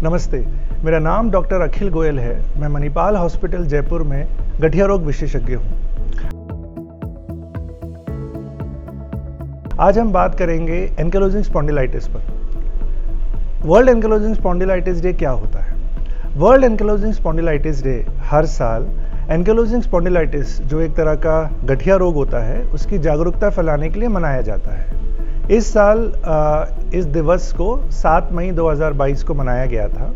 नमस्ते, मेरा नाम डॉक्टर अखिल गोयल है। मैं मणिपाल हॉस्पिटल जयपुर में गठिया रोग विशेषज्ञ हूँ। आज हम बात करेंगे एंकिलोजिंग स्पॉन्डिलाइटिस पर। वर्ल्ड एंकिलोजिंग स्पॉन्डिलाइटिस डे क्या होता है? वर्ल्ड एंकिलोजिंग स्पॉन्डिलाइटिस डे हर साल एंकिलोजिंग स्पॉन्डिलाइटिस, जो एक तरह का गठिया रोग होता है, उसकी जागरूकता फैलाने के लिए मनाया जाता है। इस साल इस दिवस को 7 मई 2022 को मनाया गया था।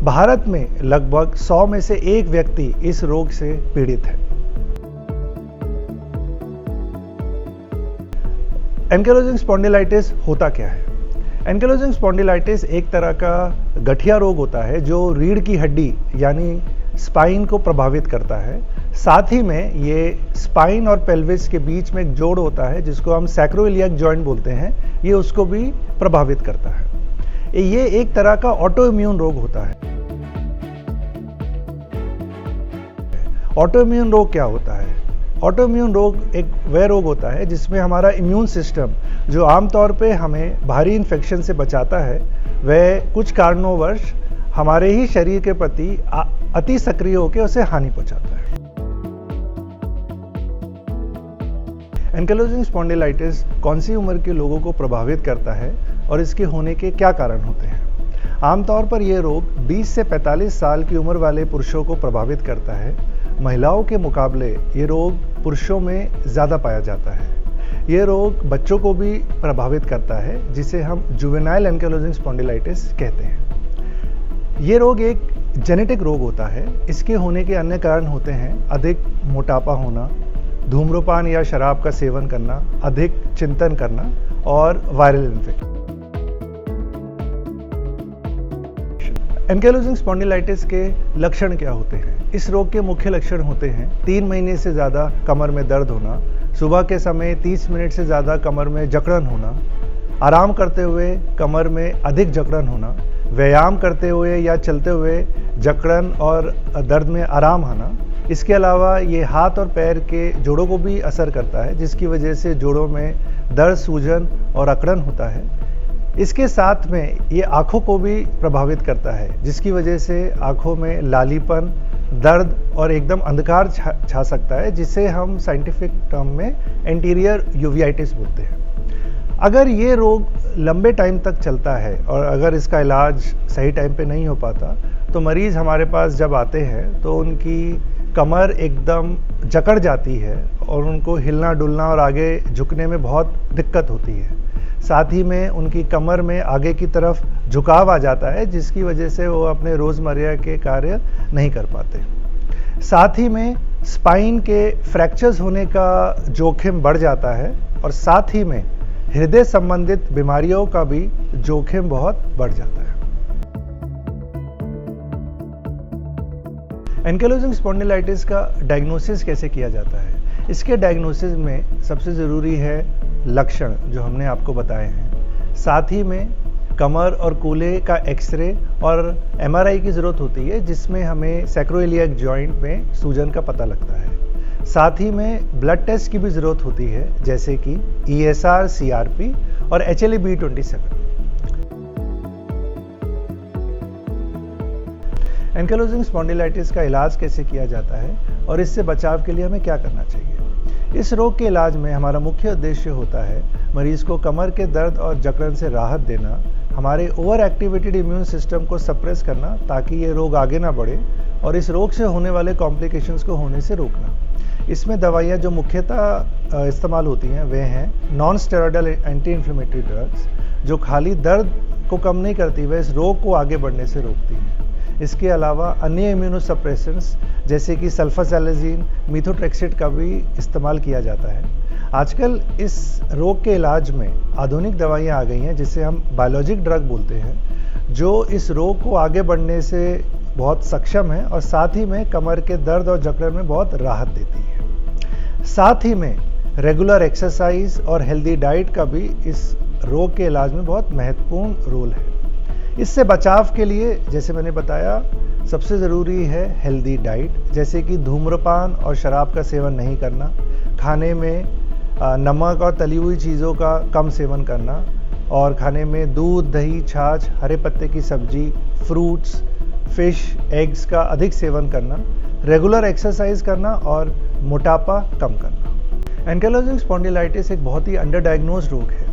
भारत में लगभग 100 में से एक व्यक्ति इस रोग से पीड़ित है। एंकिलोजिंग स्पॉन्डिलाइटिस होता क्या है? एंकिलोजिंग स्पॉन्डिलाइटिस एक तरह का गठिया रोग होता है जो रीढ़ की हड्डी यानी स्पाइन को प्रभावित करता है। साथ ही में ये स्पाइन और पेल्विस के बीच में एक जोड़ होता है जिसको हम सैक्रोइलियक जॉइंट बोलते हैं, ये उसको भी प्रभावित करता है। ये एक तरह का ऑटो इम्यून रोग होता है। ऑटो इम्यून रोग क्या होता है? ऑटो इम्यून रोग एक वह रोग होता है जिसमें हमारा इम्यून सिस्टम, जो आमतौर पे हमें भारी इन्फेक्शन से बचाता है, वह कुछ कारणोंवश हमारे ही शरीर के प्रति अति सक्रिय होकर उसे हानि पहुंचाता है। एंकिलोजिंग स्पॉन्डिलाइटिस कौन सी उम्र के लोगों को प्रभावित करता है और इसके होने के क्या कारण होते हैं? आमतौर पर यह रोग 20 से 45 साल की उम्र वाले पुरुषों को प्रभावित करता है। महिलाओं के मुकाबले ये रोग पुरुषों में ज़्यादा पाया जाता है। ये रोग बच्चों को भी प्रभावित करता है, जिसे हम जुवेनाइल एंकिलोजिंग स्पॉन्डिलाइटिस कहते हैं। ये रोग एक जेनेटिक रोग होता है। इसके होने के अन्य कारण होते हैं अधिक मोटापा होना, धूम्रपान या शराब का सेवन करना, अधिक चिंतन करना और वायरल इन्फेक्शन। एंकिलोजिंग स्पॉन्डिलाइटिस के लक्षण क्या होते हैं? इस रोग के मुख्य लक्षण होते हैं 3 महीने से ज़्यादा कमर में दर्द होना, सुबह के समय 30 मिनट से ज़्यादा कमर में जकड़न होना, आराम करते हुए कमर में अधिक जकड़न होना, व्यायाम करते हुए या चलते हुए जकड़न और दर्द में आराम आना। इसके अलावा ये हाथ और पैर के जोड़ों को भी असर करता है, जिसकी वजह से जोड़ों में दर्द, सूजन और अकड़न होता है। इसके साथ में ये आँखों को भी प्रभावित करता है, जिसकी वजह से आँखों में लालीपन, दर्द और एकदम अंधकार छा सकता है, जिसे हम साइंटिफिक टर्म में एंटीरियर यूवियाइटिस बोलते हैं। अगर ये रोग लंबे टाइम तक चलता है और अगर इसका इलाज सही टाइम पे नहीं हो पाता, तो मरीज़ हमारे पास जब आते हैं तो उनकी कमर एकदम जकड़ जाती है और उनको हिलना डुलना और आगे झुकने में बहुत दिक्कत होती है। साथ ही में उनकी कमर में आगे की तरफ झुकाव आ जाता है, जिसकी वजह से वो अपने रोज़मर्रा के कार्य नहीं कर पाते। साथ ही में स्पाइन के फ्रैक्चर्स होने का जोखिम बढ़ जाता है और साथ ही में हृदय संबंधित बीमारियों का भी जोखिम बहुत बढ़ जाता है। एंकिलोजिंग स्पॉन्डिलाइटिस का डायग्नोसिस कैसे किया जाता है? इसके डायग्नोसिस में सबसे ज़रूरी है लक्षण जो हमने आपको बताए हैं। साथ ही में कमर और कूल्हे का एक्सरे और MRI की ज़रूरत होती है, जिसमें हमें सैक्रोइलियक जॉइंट में सूजन का पता लगता है। साथ ही में ब्लड टेस्ट की भी ज़रूरत होती है, जैसे कि ESR, CRP और HLA-B27। एंकिलोजिंग स्पॉन्डिलाइटिस का इलाज कैसे किया जाता है और इससे बचाव के लिए हमें क्या करना चाहिए? इस रोग के इलाज में हमारा मुख्य उद्देश्य होता है मरीज़ को कमर के दर्द और जकड़न से राहत देना, हमारे ओवर एक्टिवेटेड इम्यून सिस्टम को सप्रेस करना ताकि ये रोग आगे ना बढ़े, और इस रोग से होने वाले कॉम्प्लिकेशंस को होने से रोकना। इसमें दवाइयाँ जो मुख्यतः इस्तेमाल होती हैं वे हैं non steroidal anti inflammatory drugs, जो खाली दर्द को कम नहीं करती, वह इस रोग को आगे बढ़ने से रोकती हैं। इसके अलावा अन्य इम्यूनोसप्रेसेंट्स जैसे कि सल्फासैलाजिन, मीथोट्रेक्सेट का भी इस्तेमाल किया जाता है। आजकल इस रोग के इलाज में आधुनिक दवाइयाँ आ गई हैं, जिसे हम बायोलॉजिक ड्रग बोलते हैं, जो इस रोग को आगे बढ़ने से बहुत सक्षम है और साथ ही में कमर के दर्द और जकड़न में बहुत राहत देती है। साथ ही में रेगुलर एक्सरसाइज और हेल्दी डाइट का भी इस रोग के इलाज में बहुत महत्वपूर्ण रोल है। इससे बचाव के लिए, जैसे मैंने बताया, सबसे ज़रूरी है हेल्दी डाइट, जैसे कि धूम्रपान और शराब का सेवन नहीं करना, खाने में नमक और तली हुई चीज़ों का कम सेवन करना और खाने में दूध, दही, छाछ, हरे पत्ते की सब्जी, फ्रूट्स, फिश, एग्स का अधिक सेवन करना, रेगुलर एक्सरसाइज करना और मोटापा कम करना। एंकाइलोजिंग स्पॉन्डिलाइटिस एक बहुत ही अंडर डायग्नोज रोग है।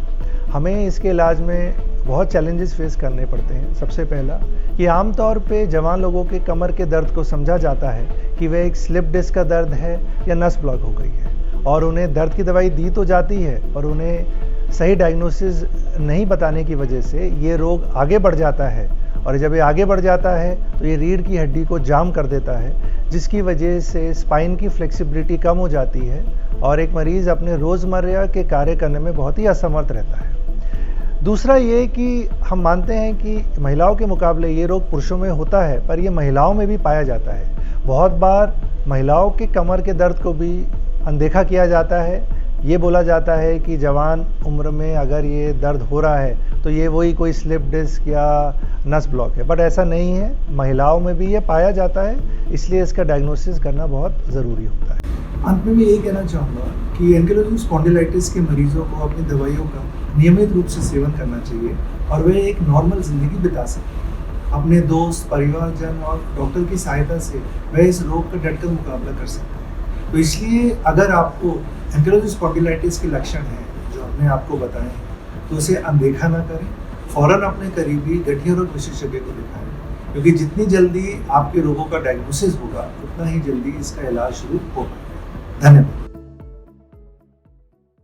हमें इसके इलाज में बहुत चैलेंजेस फेस करने पड़ते हैं। सबसे पहला कि आमतौर पे जवान लोगों के कमर के दर्द को समझा जाता है कि वह एक स्लिप डिस्क का दर्द है या नस ब्लॉक हो गई है, और उन्हें दर्द की दवाई दी तो जाती है और उन्हें सही डायग्नोसिस नहीं बताने की वजह से ये रोग आगे बढ़ जाता है, और जब ये आगे बढ़ जाता है तो ये रीढ़ की हड्डी को जाम कर देता है, जिसकी वजह से स्पाइन की फ्लेक्सिबिलिटी कम हो जाती है और एक मरीज़ अपने रोज़मर्रा के कार्य करने में बहुत ही असमर्थ रहता है। दूसरा ये कि हम मानते हैं कि महिलाओं के मुकाबले ये रोग पुरुषों में होता है, पर ये महिलाओं में भी पाया जाता है। बहुत बार महिलाओं के कमर के दर्द को भी अनदेखा किया जाता है। ये बोला जाता है कि जवान उम्र में अगर ये दर्द हो रहा है तो ये वही कोई स्लिप डिस्क या नस ब्लॉक है, बट ऐसा नहीं है। महिलाओं में भी ये पाया जाता है, इसलिए इसका डायग्नोसिस करना बहुत ज़रूरी होता है। अंत में मैं यही कहना चाहूँगा कि एंकाइलोजिंग स्पॉन्डिलाइटिस के मरीजों को अपनी दवाइयों का नियमित रूप से सेवन करना चाहिए और वे एक नॉर्मल ज़िंदगी बिता सकें। अपने दोस्त, परिवारजन और डॉक्टर की सहायता से वह इस रोग का डटकर मुकाबला कर सकते हैं। तो इसलिए अगर आपको एंकाइलोजिंग स्पॉन्डिलाइटिस के लक्षण हैं जो हमने आपको बताए हैं, तो उसे अनदेखा ना करें, फ़ौरन अपने करीबी गठिया रोग विशेषज्ञ को दिखाएं, क्योंकि जितनी जल्दी आपके रोगों का डायग्नोसिस होगा उतना ही जल्दी इसका इलाज शुरू होगा। धन्यवाद।